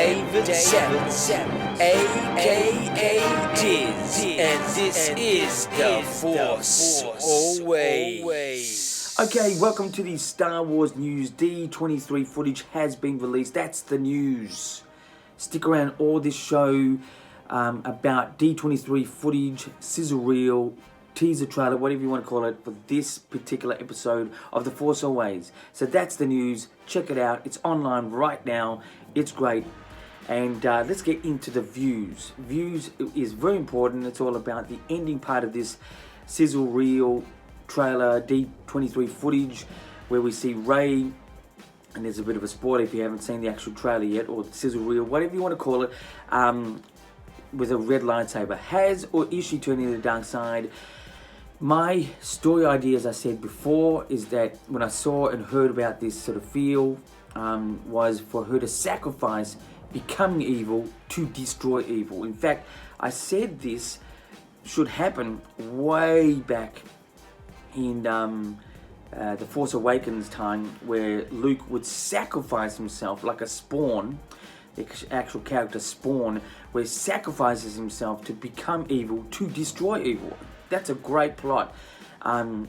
D23, aka Diz, and this is The Force Always. Okay, welcome to the Star Wars news. D23 footage has been released. That's the news. Stick around all this show about D23 footage, sizzle reel, teaser trailer, whatever you want to call it, for this particular episode of The Force Always. So that's the news. Check it out. It's online right now. It's great. And let's get into the views. Views is very important. It's all about the ending part of this sizzle reel trailer, D23 footage, where we see Rey, and there's a bit of a spoiler if you haven't seen the actual trailer yet, or the sizzle reel, whatever you want to call it, with a red lightsaber. Has or is she turning to the dark side? My story idea, as I said before, is that when I saw and heard about this sort of feel, was for her to sacrifice becoming evil to destroy evil. In fact, I said this should happen way back in The Force Awakens time, where Luke would sacrifice himself like a Spawn, the actual character Spawn, where he sacrifices himself to become evil, to destroy evil. That's a great plot, and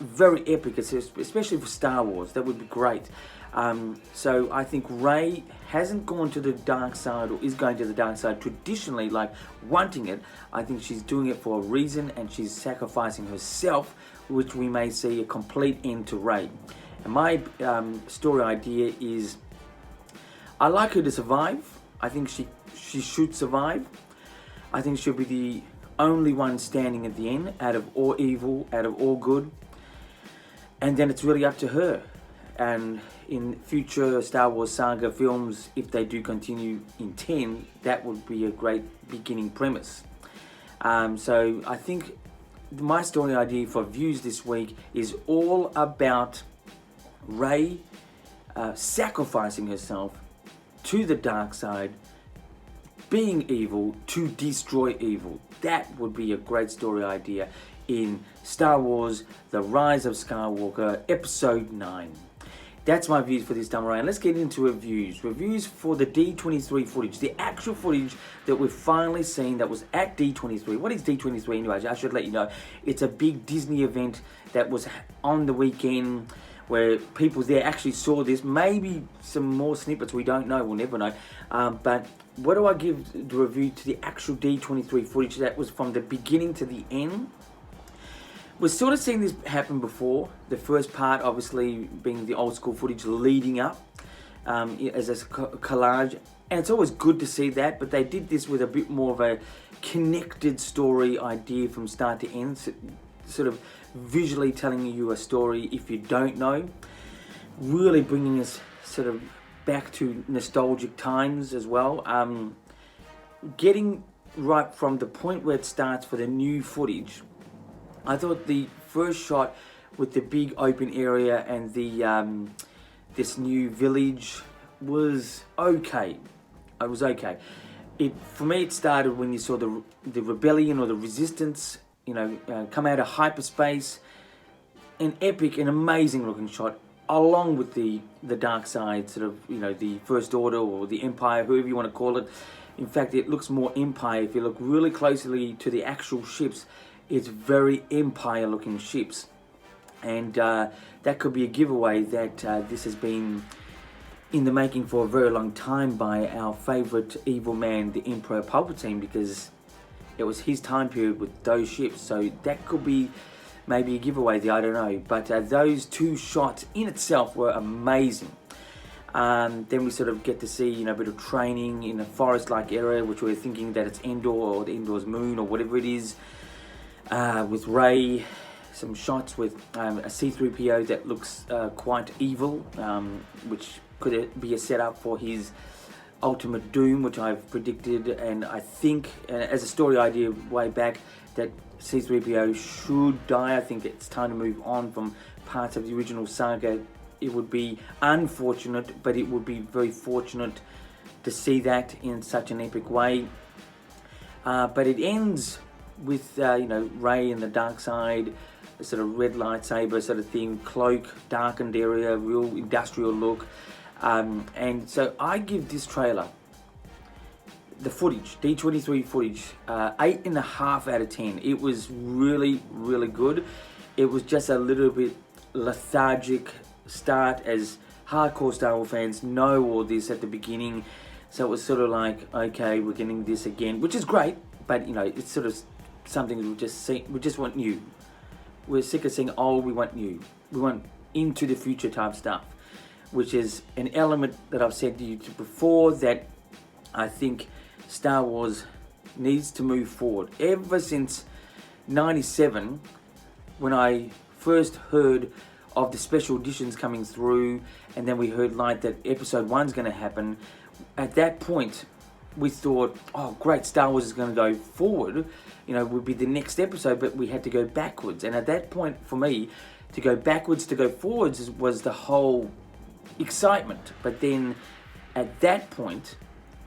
very epic, especially for Star Wars. That would be great. So I think Rey hasn't gone to the dark side, or is going to the dark side traditionally, like wanting it. I think she's doing it for a reason, and she's sacrificing herself, which we may see a complete end to Rey. And my story idea is, I like her to survive. I think she should survive. I think she'll be the only one standing at the end, out of all evil, out of all good. And then it's really up to her. And in future Star Wars saga films, if they do continue in 10, that would be a great beginning premise. So I think my story idea for views this week is all about Rey sacrificing herself to the dark side, being evil to destroy evil. That would be a great story idea in Star Wars The Rise of Skywalker Episode 9. That's my views for this time around. Let's get into reviews. Reviews for the D23 footage, the actual footage that we've finally seen that was at D23. What is D23 anyway? I should let you know. It's a big Disney event that was on the weekend, where people there actually saw this. Maybe some more snippets, we don't know, we'll never know. But what do I give the review to the actual D23 footage that was from the beginning to the end? We've sort of seen this happen before. The first part, obviously, being the old school footage leading up as a collage. And it's always good to see that, but they did this with a bit more of a connected story idea from start to end, sort of visually telling you a story if you don't know. Really bringing us sort of back to nostalgic times as well. Getting right from the point where it starts for the new footage, I thought the first shot with the big open area and the this new village was okay. It was okay. For me, it started when you saw the rebellion or the resistance, come out of hyperspace. An epic and amazing looking shot, along with the dark side, sort of, the First Order or the Empire, whoever you want to call it. In fact, it looks more Empire. If you look really closely to the actual ships, it's very Empire looking ships. And that could be a giveaway that this has been in the making for a very long time by our favourite evil man, the Emperor Palpatine, because it was his time period with those ships. So that could be maybe a giveaway there, I don't know. But those two shots in itself were amazing. Then we sort of get to see, a bit of training in a forest-like area, which we're thinking that it's Endor or the Endor's moon or whatever it is. With Rey, some shots with a C-3PO that looks quite evil, which could be a setup for his ultimate doom, which I've predicted. And I think, as a story idea way back, that C-3PO should die. I think it's time to move on from parts of the original saga. It would be unfortunate, but it would be very fortunate to see that in such an epic way. But it ends with Rey in the dark side, a sort of red lightsaber sort of thing, cloak, darkened area, real industrial look. And so I give this trailer the footage, D23 footage, 8.5 out of 10. It was really, really good. It was just a little bit lethargic start, as hardcore Star Wars fans know all this at the beginning. So it was sort of like, okay, we're getting this again, which is great, but you know, it's sort of something we just want new. We're sick of seeing old, we want new. We want into the future type stuff, which is an element that I've said to you before, that I think Star Wars needs to move forward. Ever since 97, when I first heard of the special editions coming through, and then we heard like that episode 1's going to happen, at that point we thought, oh great, Star Wars is going to go forward, you know, would be the next episode, but we had to go backwards. And at that point, for me, to go backwards to go forwards was the whole excitement. But then at that point,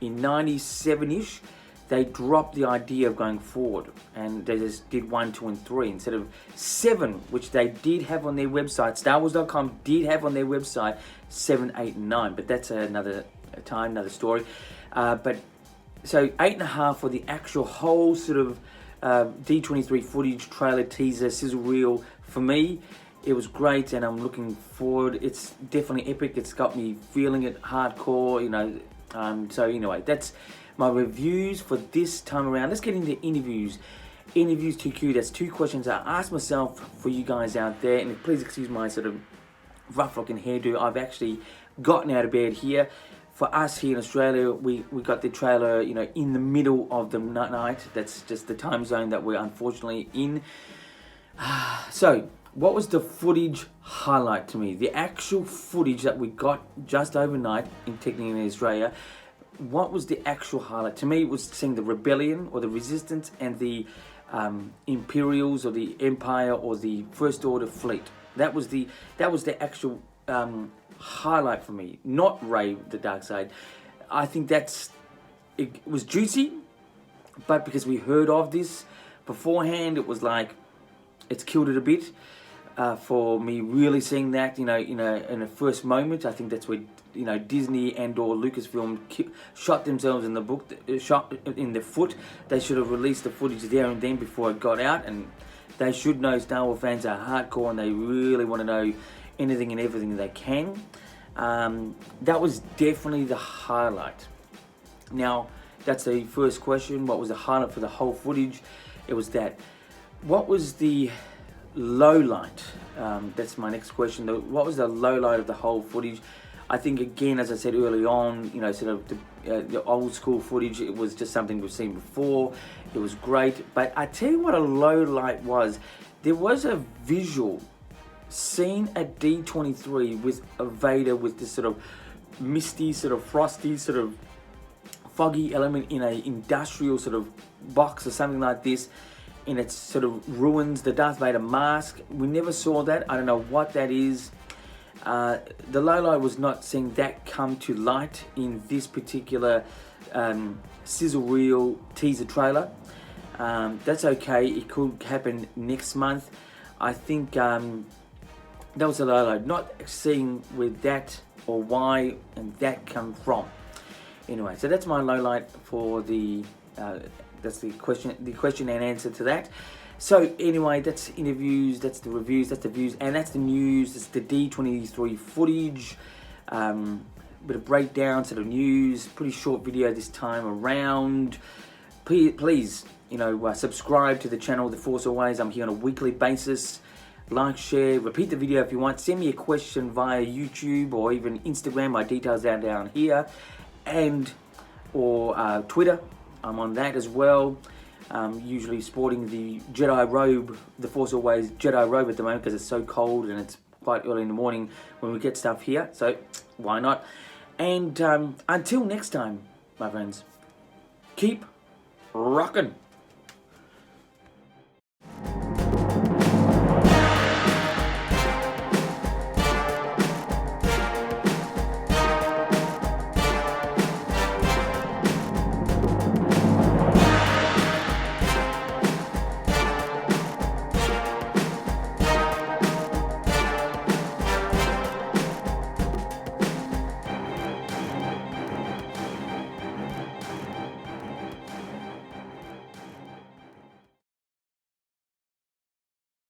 in 97-ish, they dropped the idea of going forward, and they just did 1, 2, and 3 instead of 7, which they did have on their website. StarWars.com did have on their website 7, 8, and 9, but that's another time, another story. But so 8.5 for the actual whole sort of D23 footage, trailer, teaser, sizzle reel. For me, it was great, and I'm looking forward. It's definitely epic. It's got me feeling it hardcore, you know. So anyway, that's my reviews for this time around. Let's get into interviews. Interviews 2Q. That's 2 questions I asked myself for you guys out there. And please excuse my sort of rough looking hairdo. I've actually gotten out of bed here. For us here in Australia, we got the trailer, you know, in the middle of the night. That's just the time zone that we're unfortunately in. So, what was the footage highlight to me? The actual footage that we got just overnight, technically in Australia. What was the actual highlight? To me, it was seeing the rebellion or the resistance and the Imperials or the Empire or the First Order fleet. That was the actual highlight for me, not Rey the Dark Side. I think it was juicy, but because we heard of this beforehand, it was like it's killed it a bit. For me really seeing that, you know, in a first moment, I think that's where, you know, Disney and or Lucasfilm shot themselves in the foot. They should have released the footage there and then before it got out, and they should know Star Wars fans are hardcore and they really want to know anything and everything they can. That was definitely the highlight. Now, that's the first question. What was the highlight for the whole footage? It was that. What was the low light? That's my next question. What was the low light of the whole footage? I think, again, as I said early on, you know, sort of the old school footage, it was just something we've seen before. It was great. But I tell you what a low light was. There was a visual scene at D23 with a Vader with this sort of misty, sort of frosty, sort of foggy element in a industrial sort of box or something like this. And it sort of ruins the Darth Vader mask. We never saw that. I don't know what that is. The low light was not seeing that come to light in this particular sizzle reel teaser trailer. That's okay. It could happen next month. I think that was a low light. Not seeing where that or why and that come from. Anyway, so that's my low light for the. That's the question and answer to that. So anyway, that's interviews, that's the reviews, that's the views, and that's the news. That's the D23 footage. Bit of breakdown, sort of news. Pretty short video this time around. Please, you know, subscribe to the channel. The Force Always. I'm here on a weekly basis. Like, share, repeat the video if you want. Send me a question via YouTube or even Instagram. My details are down here, and or Twitter. I'm on that as well. Usually sporting the Jedi robe, the Force Always Jedi robe at the moment because it's so cold and it's quite early in the morning when we get stuff here. So why not? And until next time, my friends, keep rocking.